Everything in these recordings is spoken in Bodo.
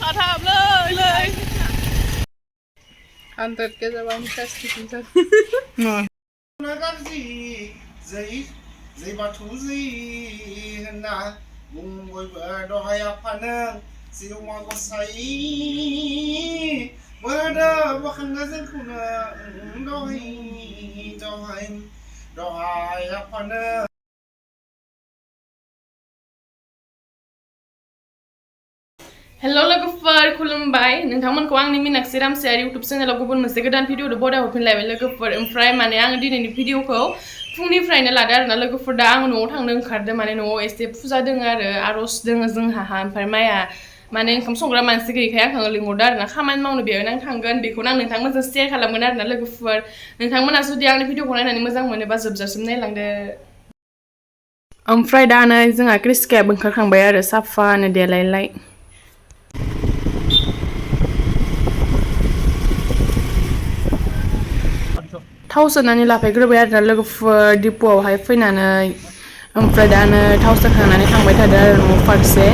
sathamเลยHantar ke jabai festival Zai Bathwo na bung boy dohai apanang siu ma ko sai berada bahkan nazar kuna dohai apanang Hello लोगोफोर खुलुमबाय नोंथांमोनखौ आंनि मीनाक्षी रामसियारि YouTube चेनेलाव गुबुन मोनसे गोदान भिडिअ बराय हरफिनलायबाय लोगोफोर ओमफ्राय माने आं दिनैनि भिडिअखौ फुंनिफ्रायनो लादो आरोना लोगोफोर दा आं न'आव थांनो ओंखारदों माने न'आव एसे फुजा दोङो आरो आर'ज दोङो जोंहा ओमफ्राय माया माने ओंखाम संग्रा मानसि गैयैखाय आंखौ लिंहरदो आरोना खामानि मावनो बेयावनो आं थांगोन बेखौनो आं नोंथांमोनजों शेयार खालामगोन आरोना लोगोफोर नोंथांमोना जुदि आंनि भिडिअखौ नायनानै मोजां मोनोबा जोबजासिम नायलांदो ओमफ्राय दा नै जोंहा क्रिस्कायाबो ओंखारखांबाय आरो साफानो देलायलाय थाव सोनानै लाफायग्रोबाय आरोना लोगोफोर डिपुआवहाय फैनानै ओमफ्राय दा नै थाव सोखांनानै थांबाय थादों आरो न' फारसे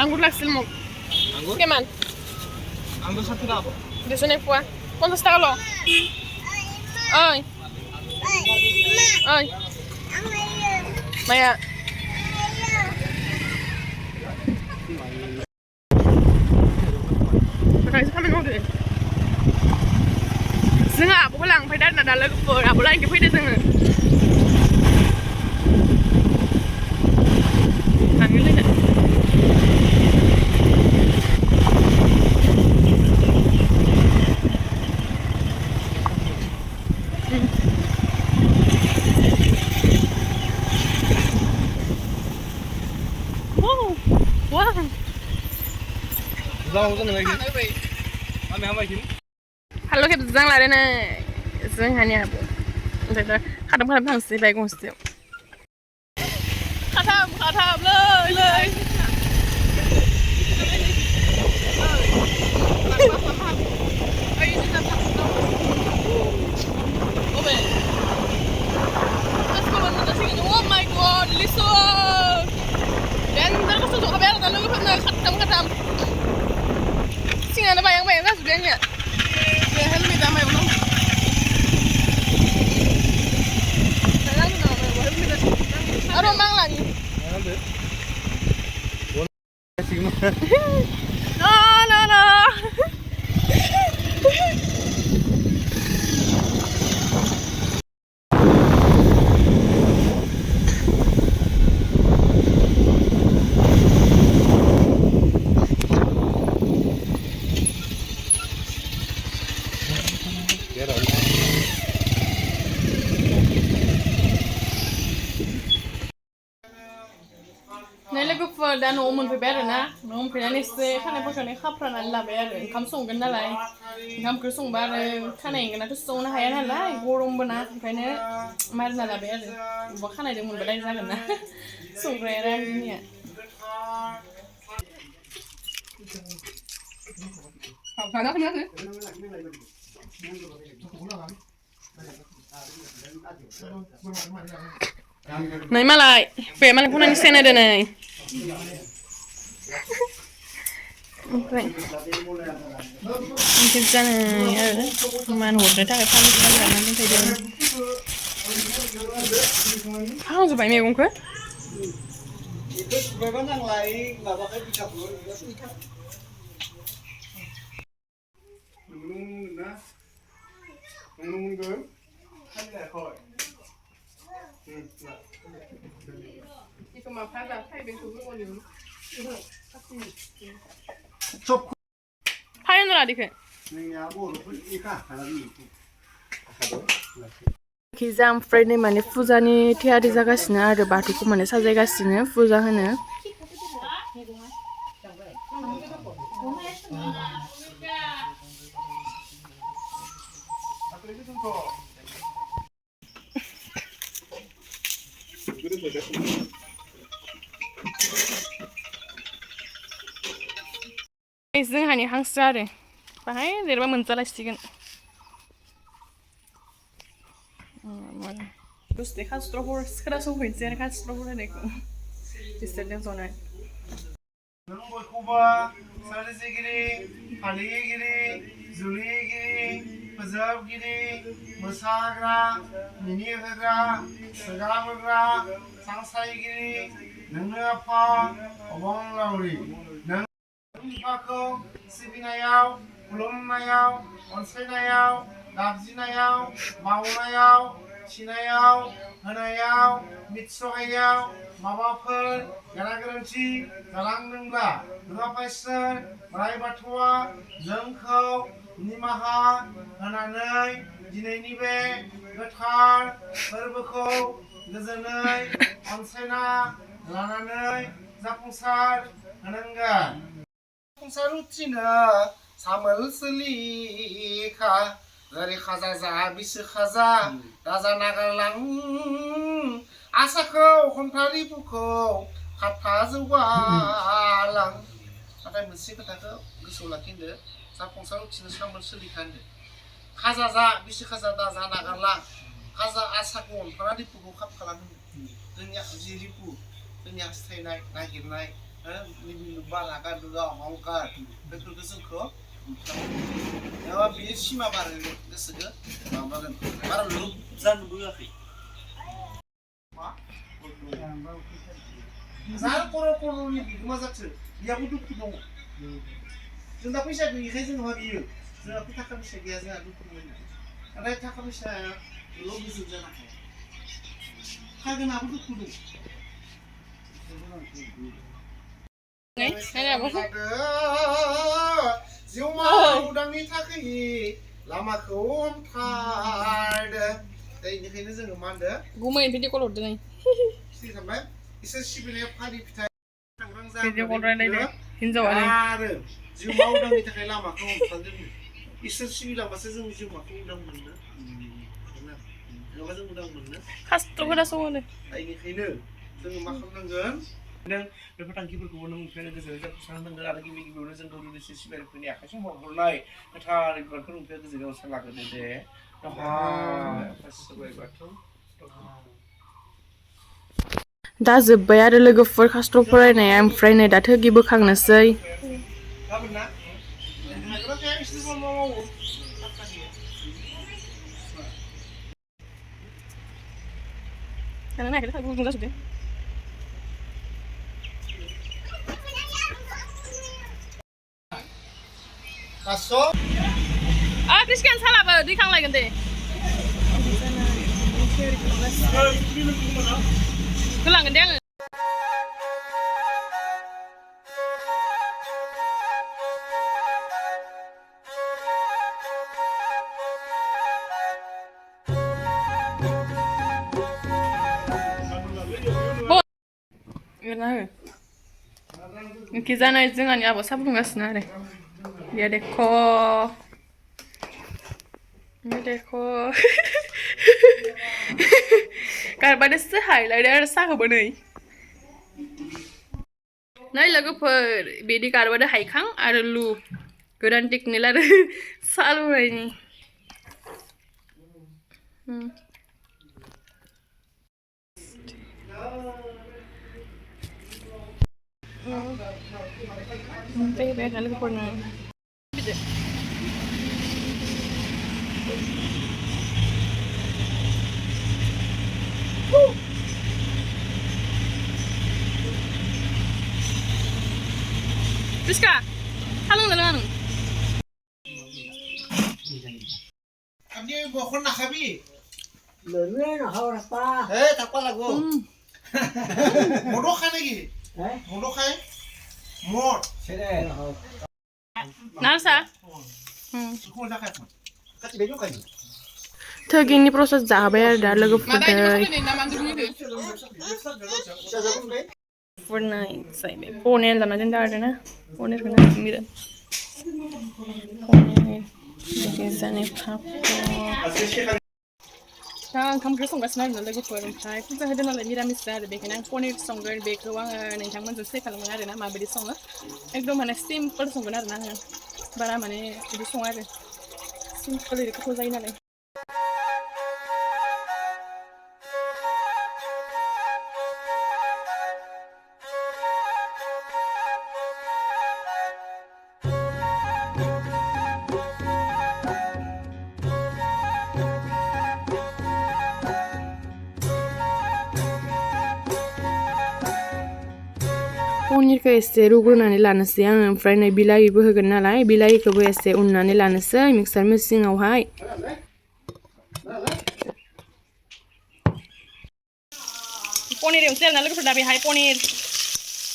आंगुर लागছিল মোক কিমান आंगुर 60 টাকা দেশো নাই পোৱা 50 টাকা ল ओइ ओइ माया खामानि मावदो जोंहा आब'खौ लांफैदो आरोना दा लोगोफोर आब' लायनो फैदो जोङो लांगोनलायनो wow Zang zang lagi. Kami hambai sini. Halo खेबजां लादो नै जोंहानि आब' ओमफ्राय दा खादाम थांसै बाइक गंसेयाव खाथामเลยOh my god, liso. Dan ntar kasih tuh kabar dan lu khatam. Sini ada bayang kan sebenarnya. Ya helmi damai belum. Sekarang nama helmi dah. Aduh mang lagi. No. Nah, लोगोफोर दा न'आव मोनफैबाय आरो ना न'आव मोनफैनानै एसे खानायफोरखौनो खाफ्रानानै लाबाय आरो ओंखाम संगोन नालाय ओंखामखौ संबा आरो खानाय एंगानाथ' संनो हाया नालाय गरमबो ना ओंखायनो मारिना लाबाय आरो बबेबा खानायजों मोनबालाय जागोन ना संग्राया आरो आंनिया Nay malai, pe malai kuna ni sena de nay. Okay. Mungkin sana ya, man hột ta cái phan là nó thấy được. Không rồi phải mẹ cũng quên. Về vẫn đang lại là vào cái bị chập rồi. Nung gớm. Hay là khỏi. Thì mà phát là thay bên xuống con đường. Chop. Thay nó là đi kìa. Kiza ओमफ्राय नै माने फुजानि थियारि जागासिनो आरो बाथौखौ माने साजायगासिनो फुजा होनो जोंहानि हांसो आरो बाहाय देरबा मोनजालायसिगोन दसे khastro खोनासंफैनोसै आरो khastro होनायखौ बिसोरजों जनाय नों बयखौबो सोरजिगिरि फालिगिरि जुलिगिरि फोजोबगिरि मोसाग्रा मिनिहोग्रा सोगाहोग्रा सांसायगिरि नोंनो आफा अबंलावरि नों बिफाखौ सिबिनायाव खुलुमनायाव अनसायनायाव गाबज्रिनायाव बावनायाव थिनायाव होनायाव मिथिसहायाव माबाफोर गोरा गोरोन्थि जालांदोंब्ला नों आफा इसोर बोराइ बाथौआ जोंखौ निमाहा होनानै दिनैनि बे गोथार फोरबोखौ गोजोनै अनसायना लानानै जाफुंसार होनांगोन जाफुंसार सामोल सोलिखा जेरै खाजा जा बिसो खाजा दाजा नागारलां आसाखौ हमथारिफोरखौ खाथा जौगालां नाथाय मोनसे खोथाखौ गोसोआव लाखिदो जाफुंसार उथिनो सामोल सोलिखा होनदो खाजा जा बिसो खाजा दाजा नागारलां खाजा आसाखौ हमथारिफोरखौ खाफ खालामो जोंनि जि रिपु जोंनि हास्थायनाय नागिरनाय बारागा दुगा अहंकार बेफोरखौ जोंखौ बे सिमा बारो गोसोखौ माबागोन बारा लुब जानो बोआखै जार खर'नि बिगोमा जाथो बेयावबो दुखु दङ जों दा फैसा गैयैखाय जोंहा बियो जोंहा थाखा फैसा गैया जोंहा दुखु मोनो नाथाय थाखा फैसायाल' गोजोन जानो हाया थागोनाबो दुखु दं जिउमा उदांनि थाखाय लामाखौ हमथारदो बेनिखायनो जोङो मा होनदो गुमै भिडिअ कल हरदों सिगांबाय इसोर सिबिनाया फारि फिथाइ सांग्रां जानो हिनजावानो आरो जिउमा उदांनि थाखाय लामाखौ हमथारदो इसोर सिबिलांबासो जों जिउमाखौ उदां मोननो नङाबा जों उदां मोननो खस्थ' खोनासङो बेनिखायनो जोङो मा खालामनांगोन नों बेफोर थांखिफोरखौबो नों नुफेरनो गोजोनै जाफुंसार होनांगोन आरो गिबि गिबियावनो जों गावनि गोसो सिबियारिफोरनि आखाइजों हरनाय गोथार बिबारखौ नुफेर गोजोनै अनसाय लाग्रोदो दे दा जोब्बाय आरो लोगोफोर खस्थ' फरायनाया ओमफ्राय नै दा थोगि बोखांनोसै khastro Christian salahबो दैखांलायगोन दे होलांगोन दे आङो Oke जानाय जोंहानि आबौ साहा फुदुंगासिनो आरो Ya देखो Ya देखो गारबानोसो हायलायदों आरो साहाखौबो नै लोगोफोर बिदि गारबानो हायखां आरो लु गोदान टेकनिक आरो साहा लुनायनि Baby, ada lagi pun. Rizka, halong dalang ano? Kami bokon na kami. Lulu na hawak pa. Takpa lago. Modok ka lagi. Modok ka? Mod. Sire. Nasa? Suku na ka. Kasi bejo kayo. Thagini proses jabai ada logofoto. Warna saya poner lama jenda ada na. Poner kena mira. Poner. Biasanya apa? Kan kamu kerja songgas nol lagi forum saya. Kita ada nol mira misal bekerja poner songgar bekerja wang nengang mana jadi kalau mana ada na mabedi songa. Ekdom mana simple songgar ada na. Bara mana itu songar. Simple itu kau zain ada. पनिरखौ एसे रुग्रोनानै लानोसै आङो ओमफ्राय नै बिलाहिबो होगोन नालाय बिलाहिखौबो एसे उननानै लानोसै मिक्सार मेसिनावहाय पनिर एवनोसै आरोना लोगोफोर दा बेहाय पनिर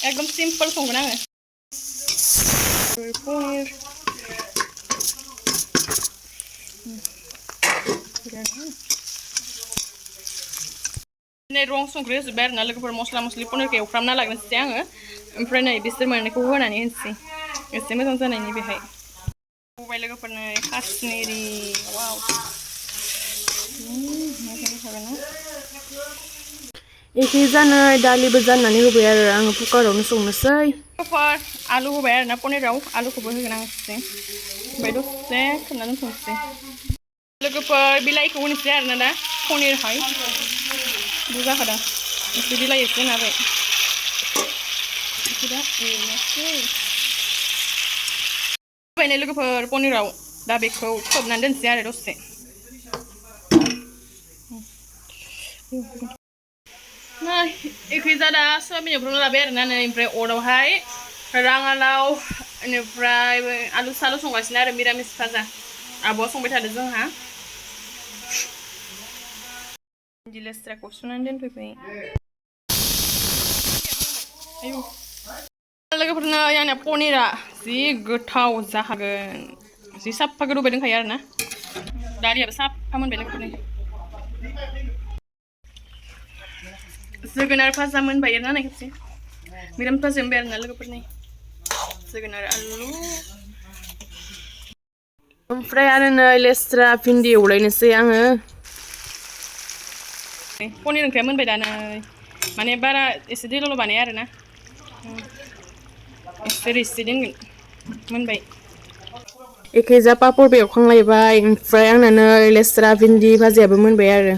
एकदम सिम्पोल संगोन आङो पनिर नै रं संख्रि होजोब्बाय आरोना लोगोफोर मस्ला मस्लि पनिरखौ एवफ्रामना लाग्रोनोसै आङो ओमफ्राय नै बिसोर मोननैखौ होनानै होनोसै एसे मोजां जानायनि बेहाय होबाय लोगोफोर नै काश्मिरि वाव एखे जानो दालिबो जाननानै होबाय आरो आङो कुकारावनो संनोसै लोगोफोर आलु होबाय आरोना पनिराव आलुखौबो होगोन आं एसे ओमफ्राय दसे खोबना दोनथ'नोसै लोगोफोर बिलाइखौ होनोसै आरोना दा पनिरावहाय बुरजा होदों एसे बिलाइ एसे होनाबाय दा एवनोसै होबाय लोगोफोर पनिराव दा बेखौ खोबनानै दोनसै आरो दसे नै एखैजा दा सयाबिन एवफ्रामना लाबाय आरोना नै ओमफ्राय अरावहाय राङालाव बेनिफ्राय आलु सालु संगासिनो आरो मिरामिस भाजा आब'आ संबाय थादों जोंहा लेस्राखौ सुनानै दोनफैबाय लोगोफोर नै आंना पनिरा जि गोथाव जाखागोन जि साफा गोदौबाय दंखायो आरोना दालियाबो साफा मोनबाय लोगोफोरनि जोगोनार भाजा मोनबाय आरोना नै खेबसे मिरामिस भाजा मोनबाय आरोना लोगोफोरनि जोगोनार आलु ओमफ्राय आरो नै लेस्रा भिन्दि एवलायनोसै आङो पनिर ओंख्रिया मोनबाय दा नै माने बारा एसे दैल' बानाया आरोना एसे रिसि दोनगोन मोनबाय एखेजा पापरबो एवखांलायबाय ओमफ्राय आंना नै लेस्रा भिन्दि भाजायाबो मोनबाय आरो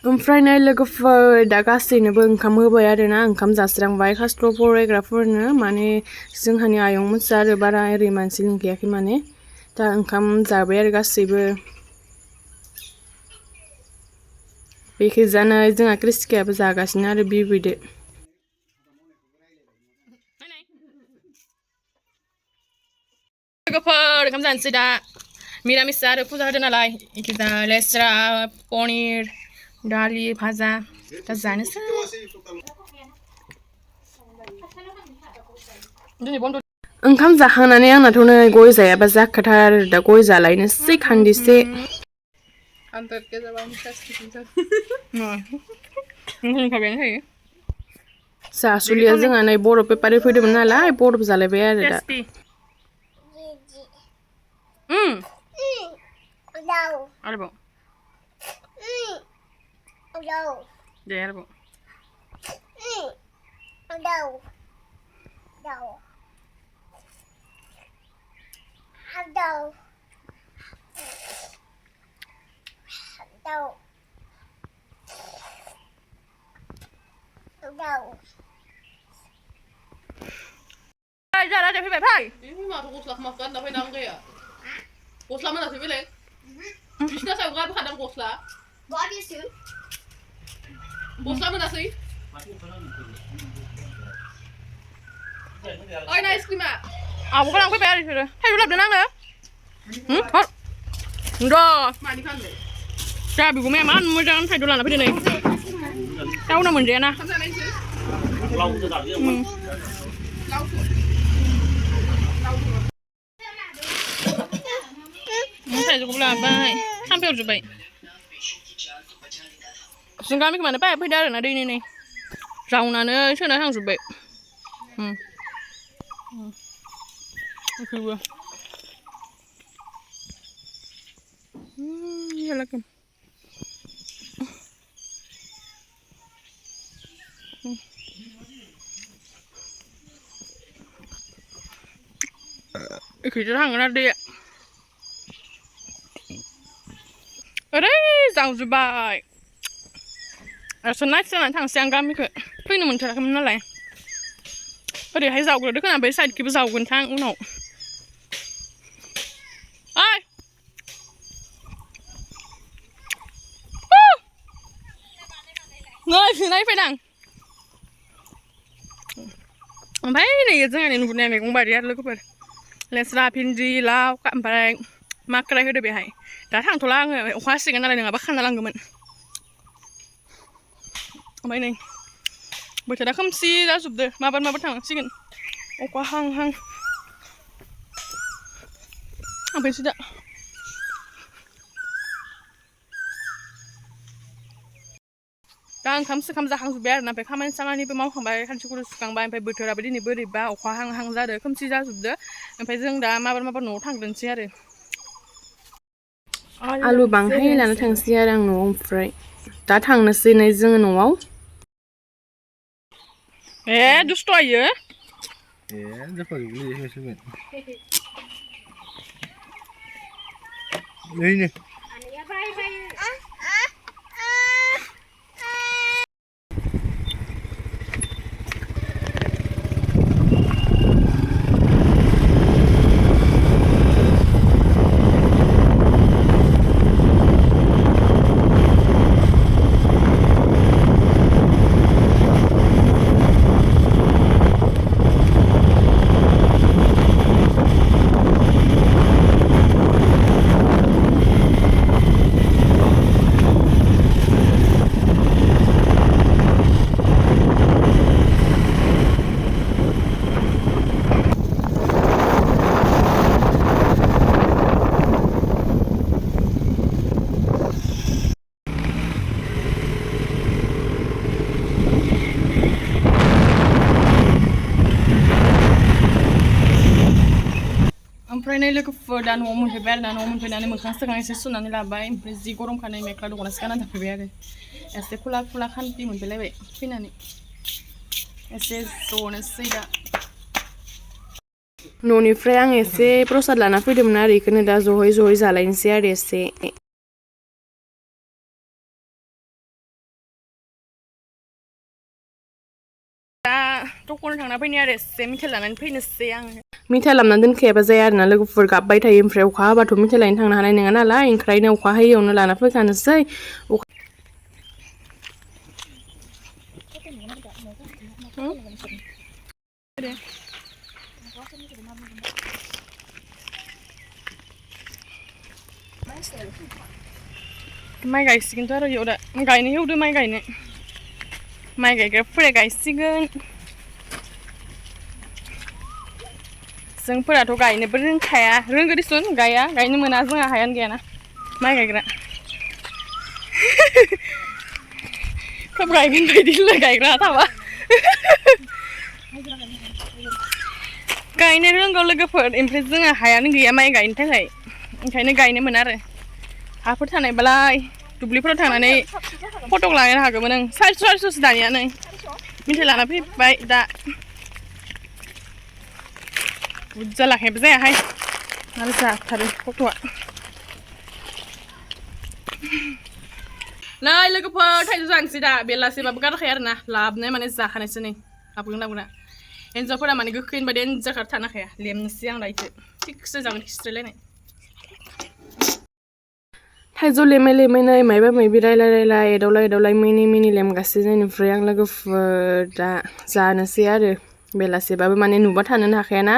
ओमफ्राय नै लोगोफोर दा गासैनोबो ओंखाम होबाय आरोना ओंखाम जास्रांबाय खस्थ' फरायग्राफोरनो माने जोंहानि आयं मोनसा आरो बारा ओरै मानसि लिंखायाखै माने दा ओंखाम जाबाय आरो गासैबो बेखिजानो जोंहा क्रिस्टिकायाबो जागासिनो आरो बिबैदो लोगोफोर ओंखाम जानोसै दा मिरामिस आरो फुजा होदों नालाय एखिजा लेस्रा पनिर दालि भाजा दा जानोसै ओंखाम जाखांनानै आंनाथ' नै गय जायाबा जाखाथार दा गय जालायनोसै खान्दिसे जासुलिया जोंहा नै बरफ पेपारि फैदोंमोन नालाय बरफ जालायबाय आरो दा आरोबाव दे आरोबाव Jalan dia pergi pai. Ini mah aku selak makan tapi nang kaya. Gosla mana sih beli? Bisa saya buka kadang gosla. Buat dia sih. Gosla mana sih? Oh, ini es krim ah. Ah, bukan aku bayar itu. Hai, lu lapar nang le? Hot. Dah. Mani kan deh. Saya bigu memang mau jangan hai dolan apa ini? Tahu nama dia na? Lau tu tak dia. Lau tu. Thaijwo Foraibai sampai jabai. Songbai kemana pak? Bedor ada ini nih. Raunannya sana sang jabai. Oke gua. Ya lagi. Kita hangan ada ya. जावजोब्बाय आरो नाइट जानानै थांसै आं गामिखौ फैनो मोनथाराखैमोन नालाय ओरैहाय जावग्रोदो खोना बै साइडखिबो जावगोन थां उनाव ओइ ơi phía này phải đằng phải này जोंहा नै नुनाय मैगं बारि आरो लोगोफोर लेस्रा भिन्दि लाव ओमफ्राय माक्राय होदो बेहाय दा थांथ'ला आङो अखा हासिगोन नालाय नङाबा खाना लांगौमोन ओमफ्राय नै बोथोरा खोमसि जाजोबदो माबार थांनांसिगोन अखा हां हां ओमफ्रायसो दा ओंखाम सोखाम जाखांजोब्बाय आरोना ओमफ्राय खामानि सामानिबो मावखांबाय खानसिखौबो सुखांबाय ओमफ्राय बोथोराबो दिनै बोरैबा अखा हां हां जादों खोमसि जाजोबदो ओमफ्राय जों दा माबार न'आव थांग्रोनोसै आरो आलु बांहाय लाना थांसै आरो आं न'आव ओमफ्राय दा थांनोसै नै जोङो न'आव दुस्थ' आयो नैनो ओमफ्राय नै लोगोफोर दा न'आव मोनफैबाय आरो ना न'आव मोनफैनानै मोखां सोखां एसे सुनानै लाबाय ओमफ्राय जि गरमखाय मेख्ला दख'नासो गानना थांफैबाय आरो एसे खुला खुला खान्थि मोनफैलायबाय फैनानै एसे ज'नोसै दा न'निफ्राय आं एसे प्रसाद लाना फैदोंमोन आरो बेखौनो दा ज'है जालायनोसै आरो एसे दा दखानाव थांना फैनाय आरो एसे मिथाइ लानानै फैनोसै आङो मिथाइ लाबोनानै दोनखायाबा जाया आरोना लोगोफोर गाबबाय थायो ओमफ्राय अखा हाबाथ' मिथाइ लायनो थांनो हानाय नङा नालाय ओंखायनो अखा हायैयावनो लाना फैखानोसै माइ गायसिगोनथ' आरो इयाव दा गायनो एवदो माइ गायग्राफोरा गायसिगोन जोंफोराथ' गायनोबो रोंखाया रोंगो दिसुन गायनो मोना जोंहा हायानो गैयाना माइ गायग्रा खोब गायगोन बायदि गायग्रा थाबा गायनो रोंगौ लोगोफोर ओमफ्राय जोंहा हायानो गैया माइ गायनो थाखाय ओंखायनो गायनो मोना आरो हाफोर थानायबालाय दुब्लिफोराव थांनानै फटक लानो हागौमोन आं 400 दानिया नै मिथाइ लाना फैबाय दा बुरजा लाखायबो जायाहाय आरो जाथारो फट'आ नै लोगोफोर थाइजौ जानोसै दा बेलासेबाबो गारखाया आरोना लाबोनाय माने जाखानायसो नै लाबोगोन हिन्जावफोरा माने गोखै होनबा देनजार थानो हाया लेमनोसै आं दा इखो थिगसे जागोन खिस्रायलायनाय थाइजौ लेमै नै मायबा मायबि रायलाय एदावलाय मिनि लेमगासिनो ओमफ्राय आं लोगोफोर दा जानोसै आरो बेलासेबाबो माने नुबा थानोनो हाखायाना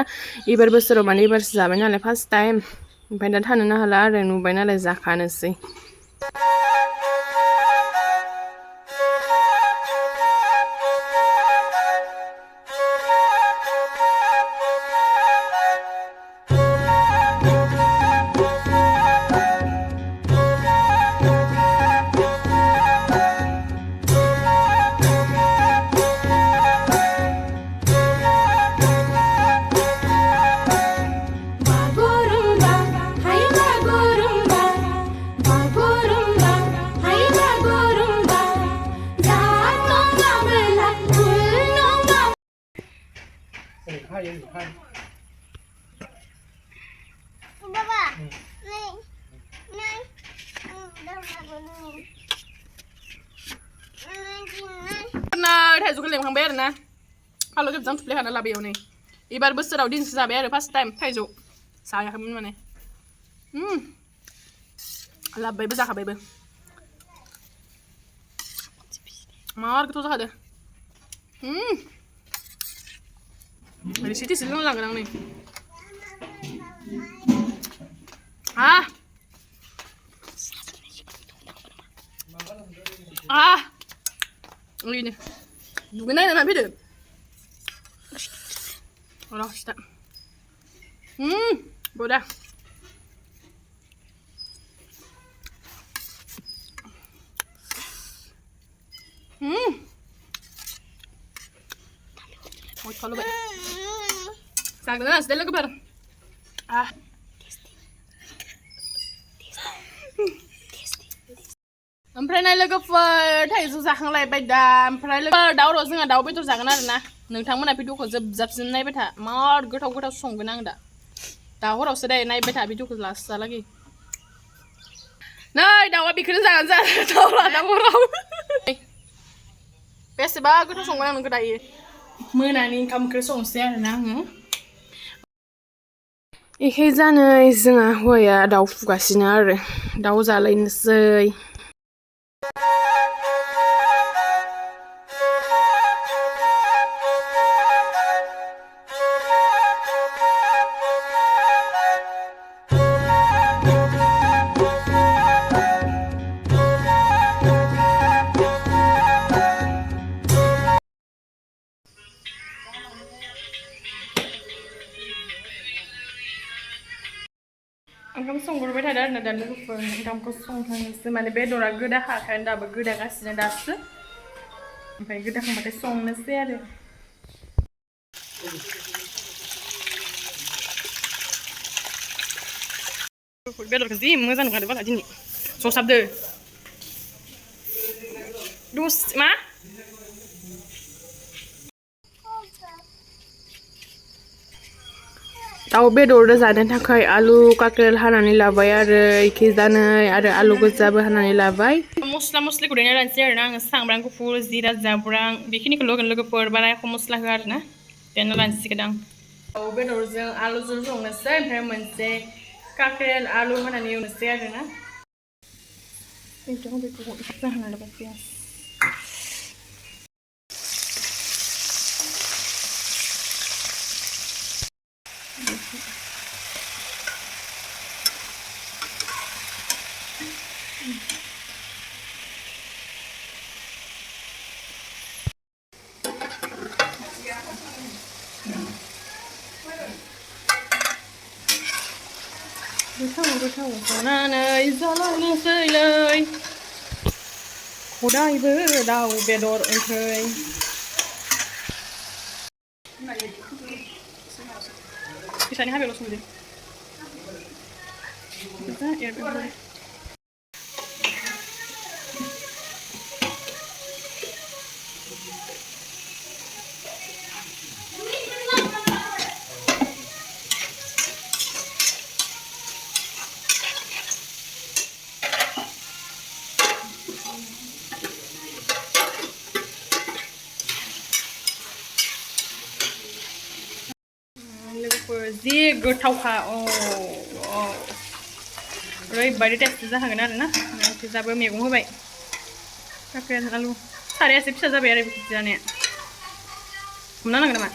एबार बोसोराव माने एबारसो जाबाय नालाय फार्स्ट टाइम ओमफ्राय दा थानोनो हाला आरो नुबाय नालाय जाखानोसै थाइजौखौ लेमखांबाय आरो ना हालौ जोबजां थुफ्लेखाना लाबोयाव नै एबार बोसोराव दिनसो जाबाय आरो फार्स्ट टाइम थाइजौ जायाखैमोन माने लाबोबायबो जाखाबायबो मार गोथाव जाखादो रिसिथि सिलं लागोन आं नै ओरैनो दुगैनाय नायना फैदो र' सिथा बदा Kalau baik, sangat sudah lagu bar. Oमफ्राय नाय लोगोफोर थाइजौ जाखांलायबाय दा ओमफ्राय लोगोफोर दाउ र' जोंहा दाउ बेदर जागोन आरोना नोंथांमोना भिडिअखौ जोबजाबसिम नायबाय था मार गोथाव गोथाव संगोन आं दा हरावसो दे नायबाय था भिडिअखौ लास्टहालागै नै दाउआ बेखौनो जागोन दाउला दा हराव बेसेबा गोथाव संगोन आं नोंखौ दायो मोनानि ओंखामखौ संसै आरोना आङो एखाय जानै जोंहा हौवाया दाउ फुगासिनो आरो दाउ जालायनोसै ओंखाम संग्रोबाय थादों आरोना दा लोगोफोर ओंखामखौ संखांनोसै माने बेदरा गोदाखाखाय दाबो गोदागासिनो दासो ओमफ्राय गोदाखांबाथाय संनोसै आरो बेदरखौ जि मोजां नुखादो बाला दिनै जसाबदो दस मा दाउ बेदर जानो थाखाय आलु काकेल हानानै लाबाय आरो इखिजानै आरो आलु गोजाबो हानानै लाबाय मस्ला मस्लिखौ देना लानोसै आरोना आङो सामब्राम गुफुर जिरा जाब्रां बेखिनिखौल' होगोन लोगोफोर बारा एख' मस्ला होआ आरोना देना लानसिगोन आं दाउ बेदरजों आलुजों संनोसै ओमफ्राय मोनसे काकेल आलु होनानै एवनोसै आरोना बेखौ जाहोना लाबाय पियास गोथाव संनानै जालायनोसैलै खदायबो दाउ बेदर ओंख्रै फिसानि हाबायावल' संदो जि गोथावखा ओरैबायदि टेस्टि जाखागोन आरोना ओंख्रिजाबो मैगं होबाय काकेल आलु साराया एसे फिसा जाबाय आरो बिदि जानाया हमना नांगोन नामा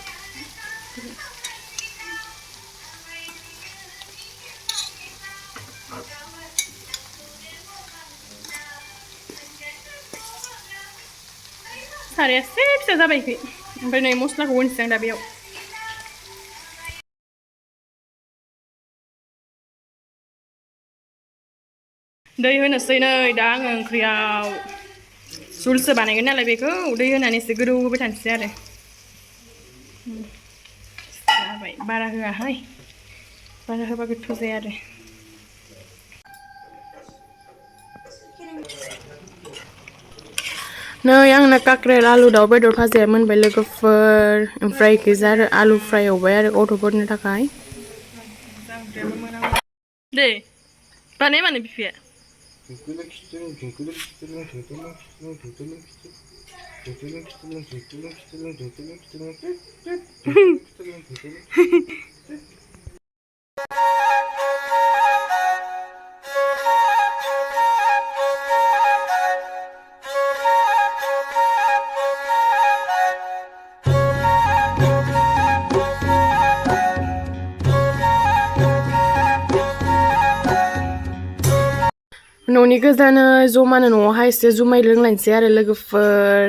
साराया एसे फिसा जाबाय ओमफ्राय नै मस्लाखौ होनोसै आं दा बेयाव दै होनोसै नै दा आङो ओंख्रियाव जुलसो बानायगोन नालाय बेखौ दै होनानै एसे गोदौ होबाय थानोसै आरो जाबाय बारा होआहाय बारा होबा गोथाव जाया आरो नै आंना काकेल आलु दाउ बेदर भाजाया मोनबाय लोगोफोर ओमफ्राय इखिजा आरो आलु फ्राय एवबाय आरो गथ'फोरनि थाखाय दे बानाय मानो बिफाया न'नि गोजानो जमानो न'आवहाय एसे जुमाय लोंलायनोसै आरो लोगोफोर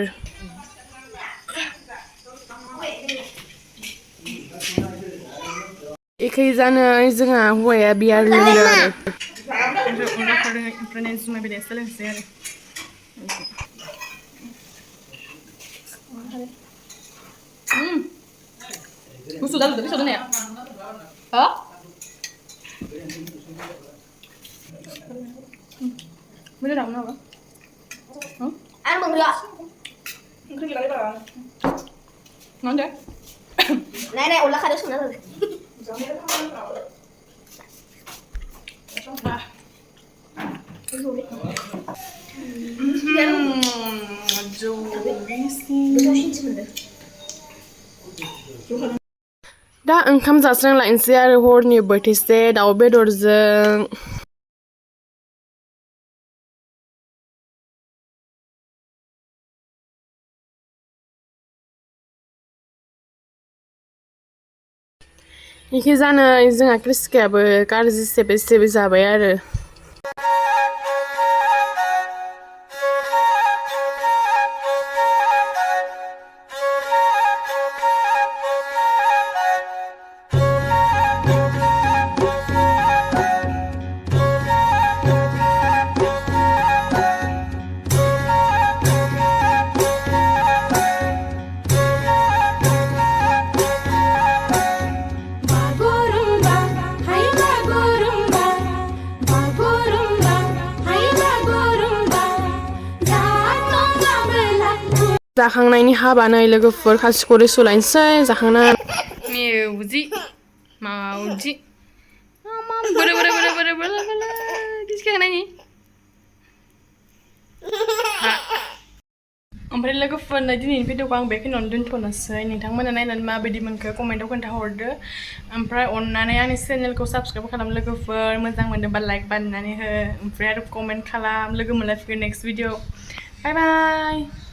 एखै जानो जोंहा हौवाया बियार लोंदों आरो ओमफ्राय जुमाय बिदैसो लोंसै आरो गुसु जाजोबदों बेसेबां दोननाया हा मोजां नामा नामा ăn bằng được ngon chưa này này ủa là khai được rồi दा ओंखाम जास्रांलायनोसै आरो हरनि बोथिसे दाउ बेदरजों इखि जानो जोंहा क्रिस्कायाबो गाज्रि सेबै सेबै जाबाय आरो जाखांनायनि हाबा नै लोगोफोर खासिखरि सुलायनोसै जाखांना मेवजि मावजि बोरो बोरो बोरो बोरो बोरो बोरो गिसिखांनायनि ओमफ्राय लोगोफोरनो दिनैनि भिडिअखौ आं बेखिनियावनो दोनथ'नोसै नोंथांमोना नायनानै माबायदि मोनखो कमेन्टआव खोन्थाहरदो ओमफ्राय अननानै आंनि चेनेलखौ साबस्क्राइब खालाम लोगोफोर मोजां मोनदोंबा लाइक बानायनानै हो ओमफ्राय आरो कमेन्ट खालाम लोगो मोनलायफिगोन नेक्स्ट भिडिअ बाय बाय